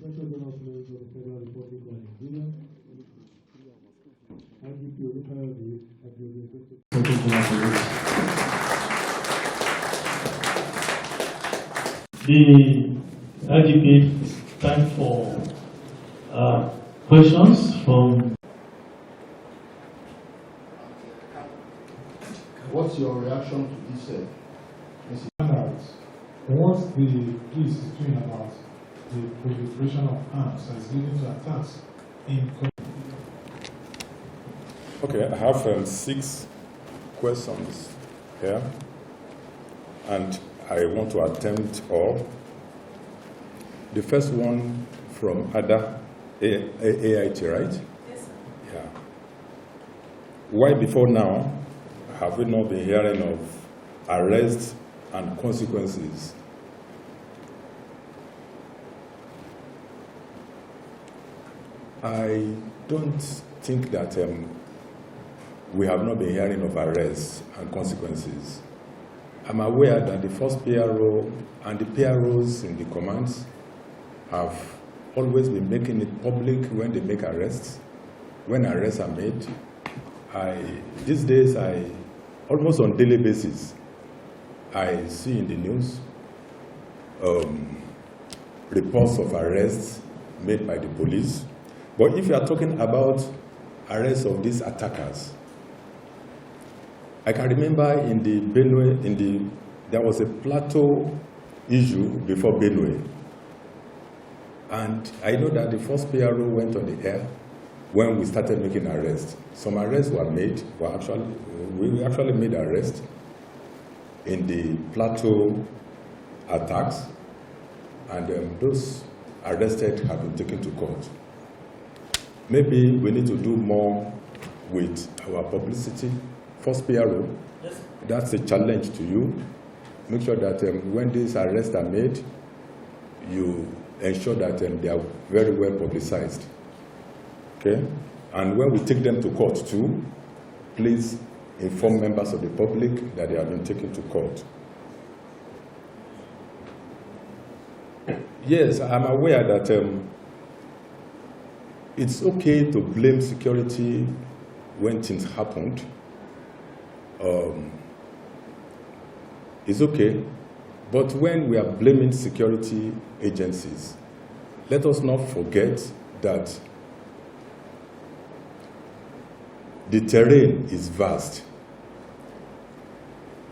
Special General Secretary of the Federal Republic of Nigeria, IGP The IGP is time for questions from. What's your reaction to this? What's the piece between about the proliferation of arms that's leading to attacks in? Okay, I have 6 questions here, and I want to attempt all. The first one from Ada, AIT, right? Yes, sir. Yeah. Why before now have we not been hearing of arrests and consequences? I don't think that we have not been hearing of arrests and consequences. I'm aware that the first PRO and the PROs in the commands have always been making it public when they make arrests, when arrests are made. These days, almost on daily basis, I see in the news reports of arrests made by the police. But if you are talking about arrests of these attackers, I can remember in the Benue, there was a plateau issue before Benue. And I know that the first PRO went on the air when we started making arrests. Some arrests were made, we actually made arrests in the plateau attacks, and those arrested have been taken to court. Maybe we need to do more with our publicity. First PRO, yes. That's a challenge to you. Make sure that when these arrests are made, you ensure that they are very well publicized. Okay? And when we take them to court too, please inform members of the public that they have been taken to court. Yes, I'm aware that it's okay to blame security when things happened. It's okay, but when we are blaming security agencies, let us not forget that the terrain is vast,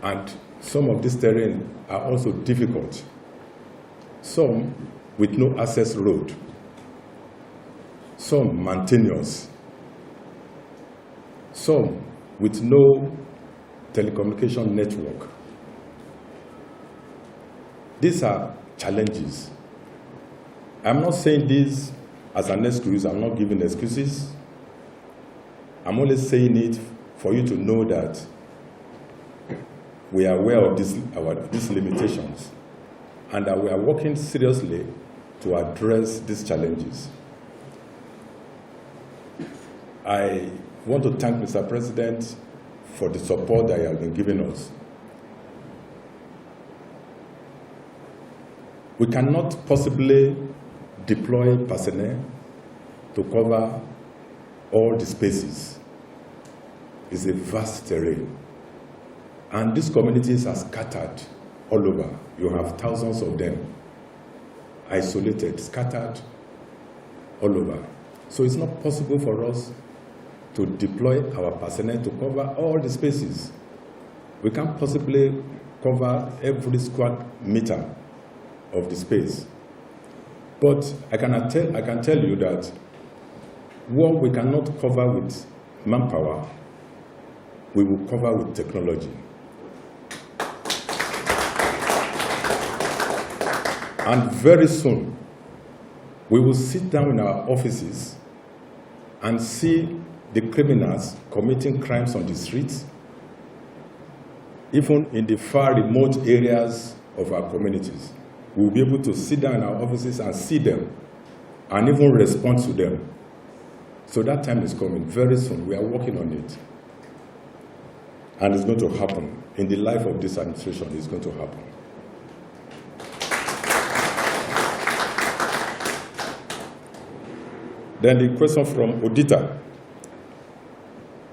and some of this terrain are also difficult. Some with no access road, some mountainous, some with no telecommunication network. These are challenges. I'm not saying this as an excuse. I'm not giving excuses. I'm only saying it for you to know that we are aware of these limitations and that we are working seriously to address these challenges. I want to thank Mr. President for the support that he has been giving us. We cannot possibly deploy personnel to cover all the spaces. It's a vast terrain. And these communities are scattered all over. You have thousands of them, isolated, scattered all over. So it's not possible for us to deploy our personnel to cover all the spaces. We can't possibly cover every square meter of the space. But I can tell you that what we cannot cover with manpower, we will cover with technology. And very soon, we will sit down in our offices and see the criminals committing crimes on the streets, even in the far remote areas of our communities. We will be able to sit down in our offices and see them and even respond to them. So that time is coming very soon. We are working on it. And it's going to happen. In the life of this administration, it's going to happen. Then the question from Odita.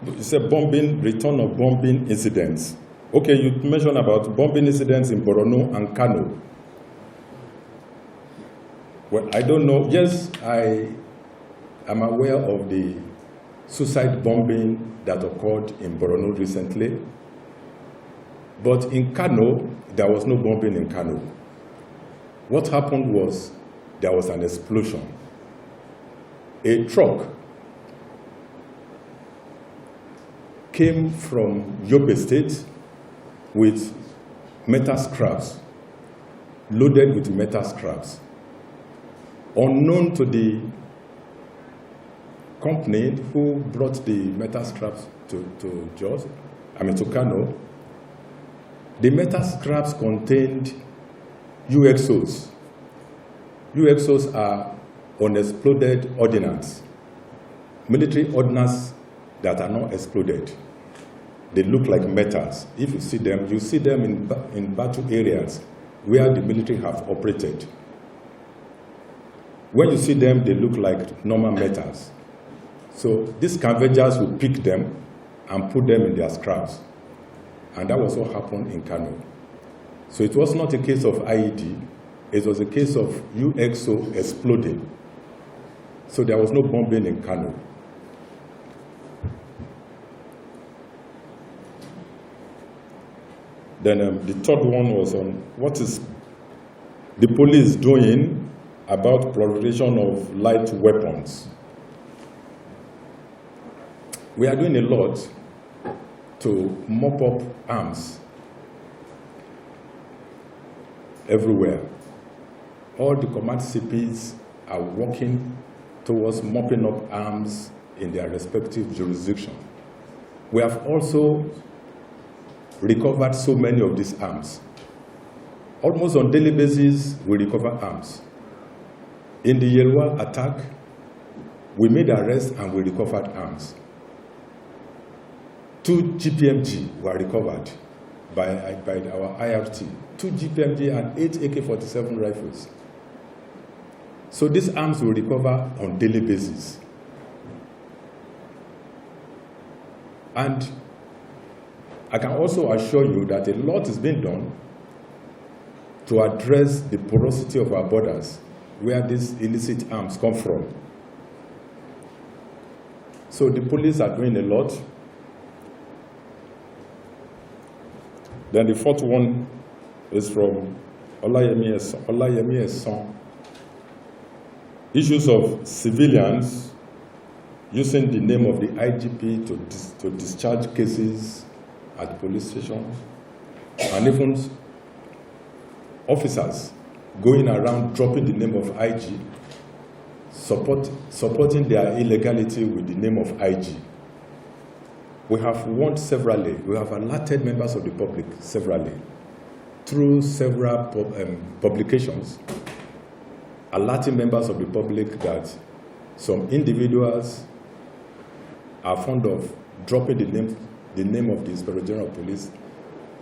It's a bombing, return of bombing incidents. Okay, you mentioned about bombing incidents in Borno and Kano. Well, I don't know. Yes, I am aware of the suicide bombing that occurred in Borno recently. But in Kano, there was no bombing in Kano. What happened was there was an explosion. A truck came from Yobe State with metal scraps, loaded with metal scraps. Unknown to the company who brought the metal scraps to Kano, the metal scraps contained UXOs. UXOs are unexploded ordnance, military ordnance that are not exploded. They look like metals. If you see them in battle areas where the military have operated. When you see them, they look like normal metals. So these scavengers will pick them and put them in their scraps. And that was what happened in Kano. So it was not a case of IED, it was a case of UXO exploding. So there was no bombing in Kano. Then the third one was on what is the police doing about proliferation of light weapons. We are doing a lot to mop up arms everywhere. All the command CPs are working towards mopping up arms in their respective jurisdiction. We have also recovered so many of these arms. Almost on daily basis, we recover arms. In the Yelwata attack, we made arrests and we recovered arms. 2 GPMG were recovered by our IRT. 2 GPMG and 8 AK-47 rifles. So these arms we recover on daily basis. And I can also assure you that a lot is being done to address the porosity of our borders, where these illicit arms come from. So the police are doing a lot. Then the fourth one is from Olayemi Eson. Issues of civilians using the name of the IGP to discharge cases at police stations, and even officers going around dropping the name of IG, supporting their illegality with the name of IG. We have warned severally, we have alerted members of the public severally through several publications, alerting members of the public that some individuals are fond of dropping the name of the Inspector General of Police.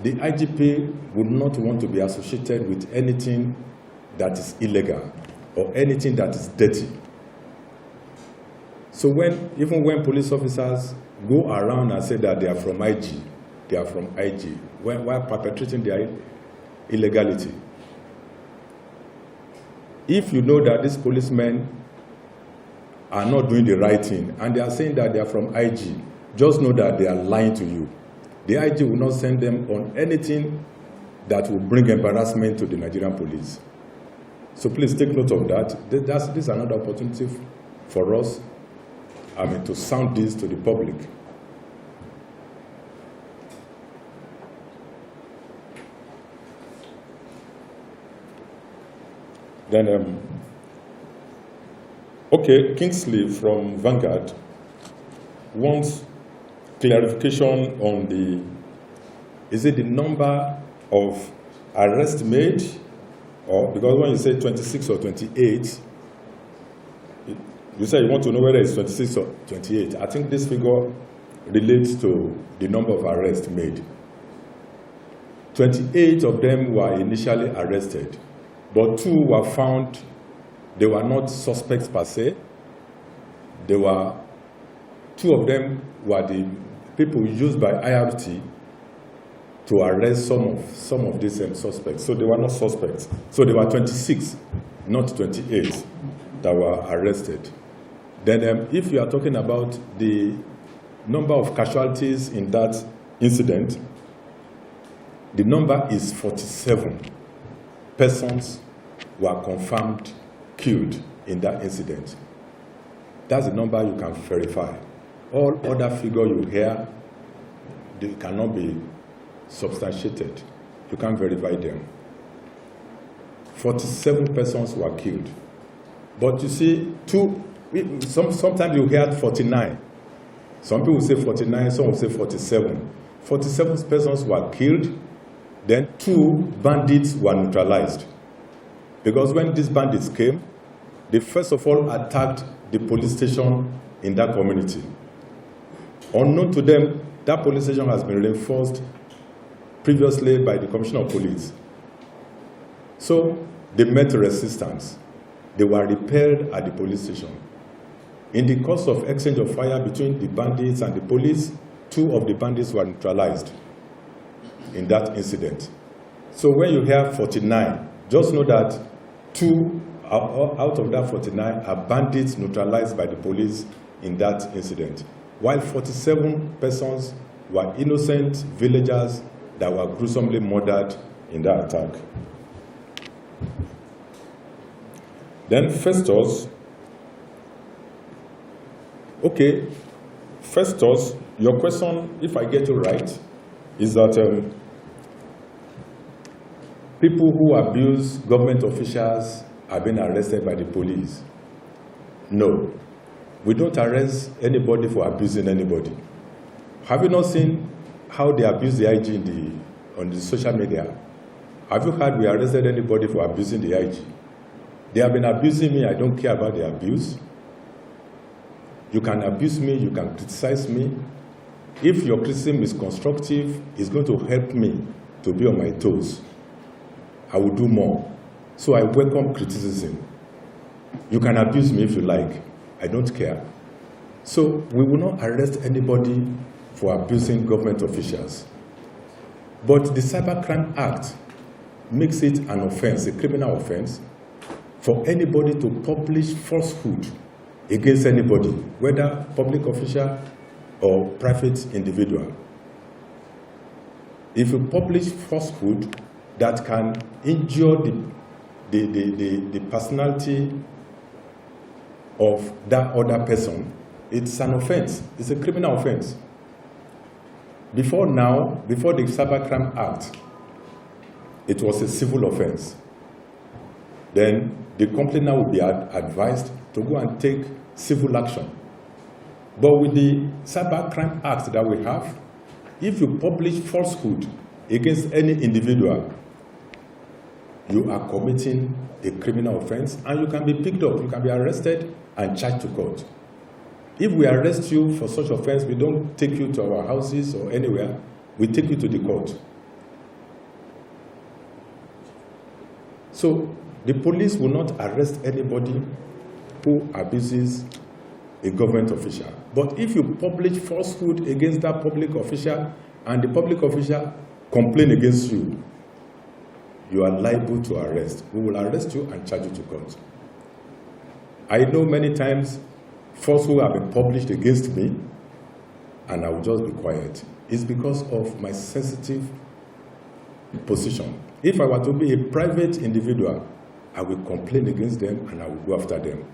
The IGP would not want to be associated with anything that is illegal or anything that is dirty. So even when police officers go around and say that they are from IG, while perpetrating their illegality, if you know that these policemen are not doing the right thing and they are saying that they are from IG, just know that they are lying to you. The IG will not send them on anything that will bring embarrassment to the Nigerian police. So please take note of that. This is another opportunity for us to sound this to the public. Then, Kingsley from Vanguard wants clarification on is it the number of arrests made, or because when you say 26 or 28, you say you want to know whether it's 26 or 28. I think this figure relates to the number of arrests made. 28 of them were initially arrested, but 2 were found they were not suspects per se, there were 2 of them were the people used by IRT to arrest some of these suspects. So they were not suspects. So there were 26, not 28, that were arrested. Then if you are talking about the number of casualties in that incident, the number is 47 persons were confirmed killed in that incident. That's the number you can verify. All other figures you hear, they cannot be substantiated. You can't verify them. 47 persons were killed. But you see, sometimes you hear 49. Some people say 49, some will say 47. 47 persons were killed, then 2 bandits were neutralized. Because when these bandits came, they first of all attacked the police station in that community. Unknown to them, that police station has been reinforced previously by the Commissioner of Police. So they met resistance. They were repelled at the police station. In the course of exchange of fire between the bandits and the police, 2 of the bandits were neutralized in that incident. So when you hear 49, just know that 2 out of that 49 are bandits neutralized by the police in that incident, while 47 persons were innocent villagers that were gruesomely murdered in that attack. Then Festus, your question, if I get it right, is that people who abuse government officials are being arrested by the police. No, we don't arrest anybody for abusing anybody. Have you not seen how they abuse the IG on the social media? Have you heard we arrested anybody for abusing the IG? They have been abusing me. I don't care about the abuse. You can abuse me, you can criticize me. If your criticism is constructive, it's going to help me to be on my toes. I will do more. So I welcome criticism. You can abuse me if you like. I don't care. So we will not arrest anybody for abusing government officials. But the Cybercrime Act makes it an offense, a criminal offense, for anybody to publish falsehood against anybody, whether public official or private individual. If you publish falsehood that can injure the personality of that other person, it's an offense. It's a criminal offense. Before the Cybercrime Act, it was a civil offense. Then the complainant will be advised to go and take civil action. But with the Cybercrime Act that we have, if you publish falsehood against any individual, you are committing a criminal offense and you can be picked up, you can be arrested and charged to court. If we arrest you for such offense, we don't take you to our houses or anywhere, we take you to the court. So the police will not arrest anybody who abuses a government official. But if you publish falsehood against that public official and the public official complain against you, you are liable to arrest. We will arrest you and charge you to court. I know many times falsehood have been published against me and I will just be quiet. It's because of my sensitive position. If I were to be a private individual, I will complain against them and I will go after them.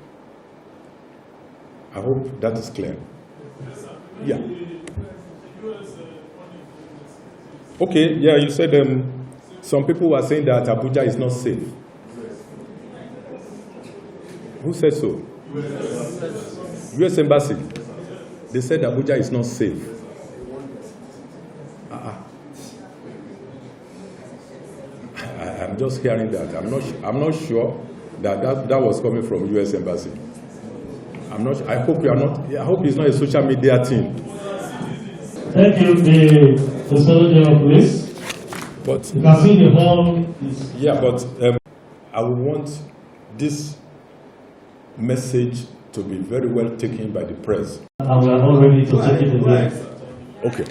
I hope that is clear. Yeah. Okay, yeah, you said some people were saying that Abuja is not safe. Who said so? US Embassy. They said Abuja is not safe. I'm just hearing that. I'm not sure that was coming from US Embassy. I'm not. I hope you are not. I hope it's not a social media thing. Thank you, the Soldier of Police. But you can see the hall. Yeah, but I would want this message to be very well taken by the press. And we are not ready to take it again. Okay.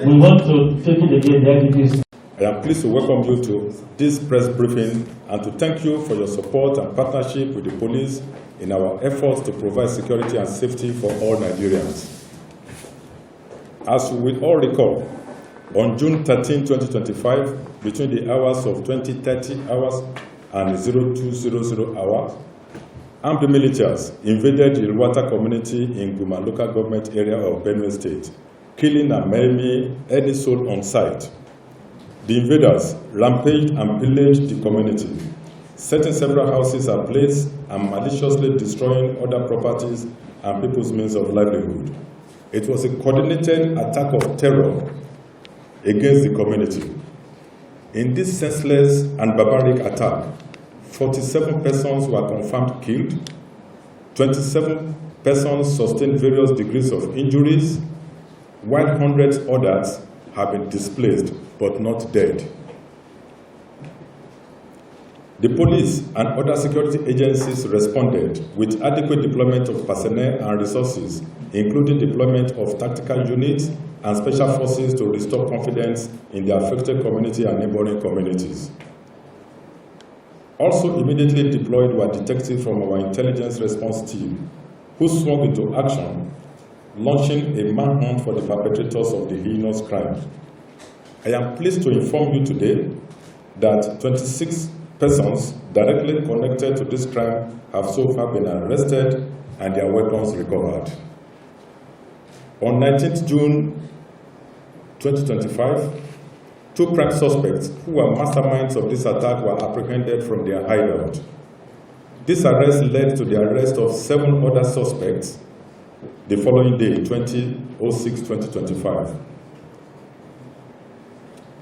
We want to take it again, the IGP. I am pleased to welcome you to this press briefing and to thank you for your support and partnership with the police in our efforts to provide security and safety for all Nigerians. As you will all recall, on June 13, 2025, between the hours of 20:30 hours and 0200 hours, armed militias invaded the Yelwata community in Guma local government area of Benue State, killing and maiming any soul on sight. The invaders rampaged and pillaged the community, setting several houses ablaze and maliciously destroying other properties and people's means of livelihood. It was a coordinated attack of terror against the community. In this senseless and barbaric attack, 47 persons were confirmed killed, 27 persons sustained various degrees of injuries, while hundreds others have been displaced but not dead. The police and other security agencies responded with adequate deployment of personnel and resources, including deployment of tactical units and special forces to restore confidence in the affected community and neighboring communities. Also immediately deployed were detectives from our intelligence response team, who swung into action, launching a manhunt for the perpetrators of the heinous crime. I am pleased to inform you today that 26 persons directly connected to this crime have so far been arrested and their weapons recovered. On 19th June 2025, 2 crime suspects who were masterminds of this attack were apprehended from their hideout. This arrest led to the arrest of 7 other suspects the following day, 20/06/2025.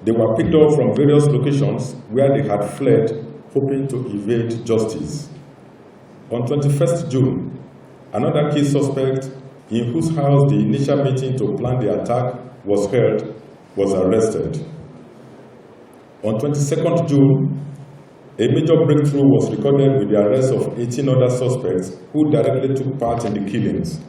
They were picked up from various locations where they had fled, hoping to evade justice. On 21st June, another key suspect, in whose house the initial meeting to plan the attack was held, was arrested. On 22nd June, a major breakthrough was recorded with the arrest of 18 other suspects who directly took part in the killings.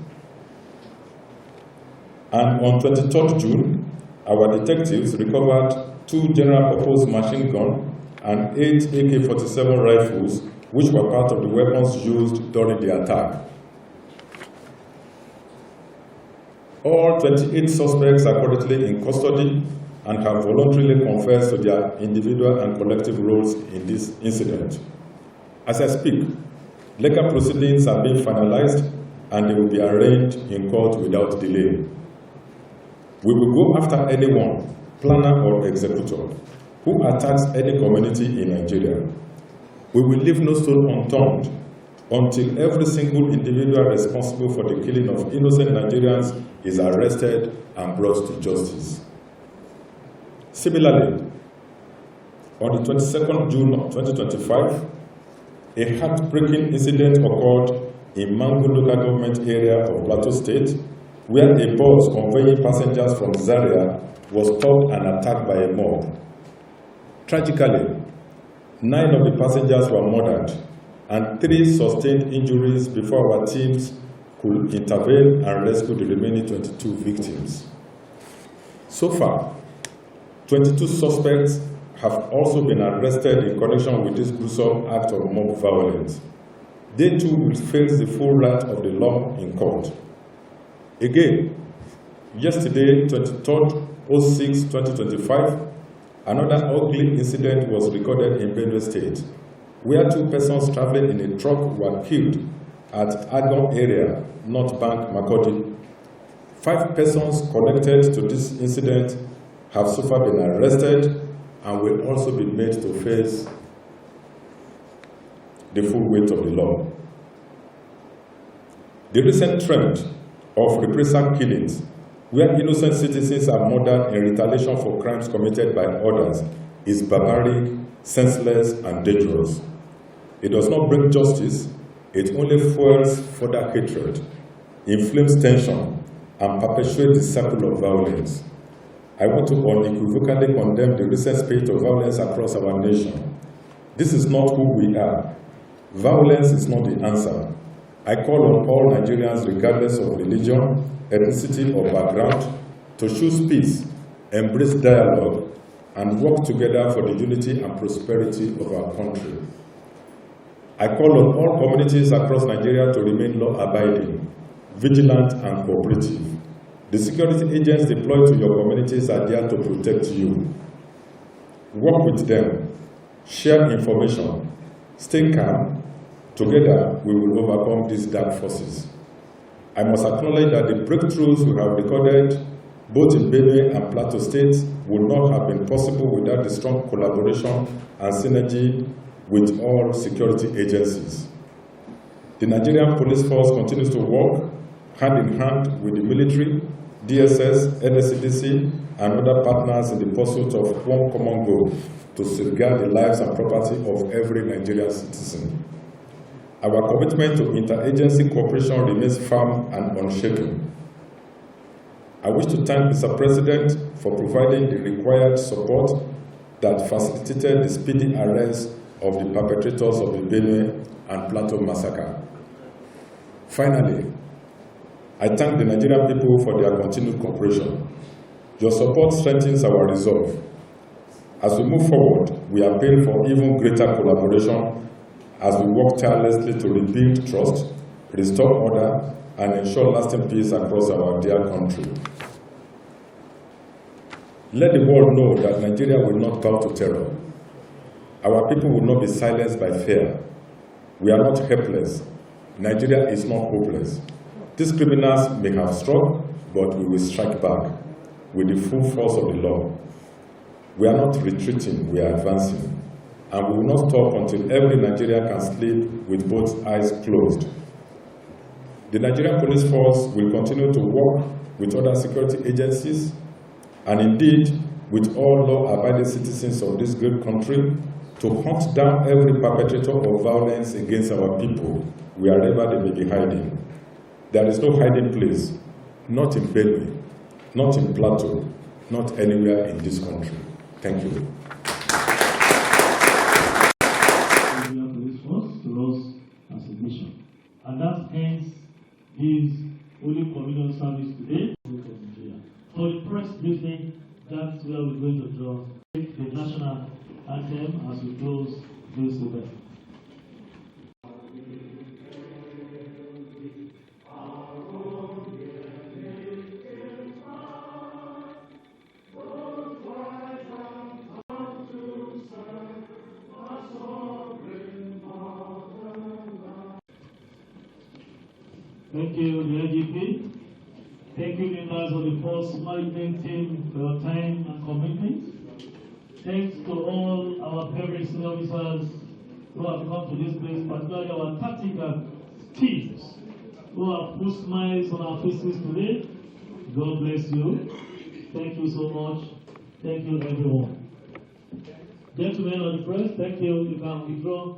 And on 23rd June, our detectives recovered 2 general-purpose machine guns and 8 AK-47 rifles, which were part of the weapons used during the attack. All 28 suspects are currently in custody and have voluntarily confessed to their individual and collective roles in this incident. As I speak, legal proceedings are being finalized and they will be arraigned in court without delay. We will go after anyone, planner or executor, who attacks any community in Nigeria. We will leave no stone unturned until every single individual responsible for the killing of innocent Nigerians is arrested and brought to justice. Similarly, on the 22nd June of 2025, a heartbreaking incident occurred in Mangu local government area of Plateau State, where a bus conveying passengers from Zaria was stopped and attacked by a mob. Tragically, 9 of the passengers were murdered and 3 sustained injuries before our teams could intervene and rescue the remaining 22 victims. So far, 22 suspects have also been arrested in connection with this gruesome act of mob violence. They too will face the full wrath of the law in court. Again, yesterday, 23/06/2025, another ugly incident was recorded in Benue State, where 2 persons traveling in a truck were killed at Agon area, North Bank, Makurdi. 5 persons connected to this incident have so far been arrested and will also be made to face the full weight of the law. The recent trend of reprisal killings, where innocent citizens are murdered in retaliation for crimes committed by others, is barbaric, senseless, and dangerous. It does not bring justice, it only fuels further hatred, inflames tension, and perpetuates the cycle of violence. I want to unequivocally condemn the recent spate of violence across our nation. This is not who we are. Violence is not the answer, I call on all Nigerians, regardless of religion, ethnicity, or background, to choose peace, embrace dialogue, and work together for the unity and prosperity of our country. I call on all communities across Nigeria to remain law-abiding, vigilant, and cooperative. The security agents deployed to your communities are there to protect you. Work with them, share information, stay calm. Together, we will overcome these dark forces. I must acknowledge that the breakthroughs we have recorded, both in Benue and Plateau states, would not have been possible without the strong collaboration and synergy with all security agencies. The Nigerian police force continues to work hand in hand with the military, DSS, NSCDC, and other partners in the pursuit of one common goal: to safeguard the lives and property of every Nigerian citizen. Our commitment to interagency cooperation remains firm and unshaken. I wish to thank Mr. President for providing the required support that facilitated the speedy arrest of the perpetrators of the Benue and Plateau massacre. Finally, I thank the Nigerian people for their continued cooperation. Your support strengthens our resolve. As we move forward, we appeal for even greater collaboration as we work tirelessly to rebuild trust, restore order, and ensure lasting peace across our dear country. Let the world know that Nigeria will not bow to terror. Our people will not be silenced by fear. We are not helpless. Nigeria is not hopeless. These criminals may have struck, but we will strike back with the full force of the law. We are not retreating, we are advancing. And we will not stop until every Nigerian can sleep with both eyes closed. The Nigerian Police Force will continue to work with other security agencies and indeed with all law-abiding citizens of this great country to hunt down every perpetrator of violence against our people, wherever they may be hiding. There is no hiding place, not in Benue, not in Plateau, not anywhere in this country. Thank you. Police force to us as a nation. And that ends this Holy Communion service today. For the press briefing, that's where we're going to draw the national anthem as we close this event. Thank you, the IGP. Thank you, members of the Force Management team, for your time and commitment. Thanks to all our very senior officers who have come to this place, particularly our tactical teams who have put smiles on our faces today. God bless you. Thank you so much. Thank you, everyone. Gentlemen of the press, thank you. You can withdraw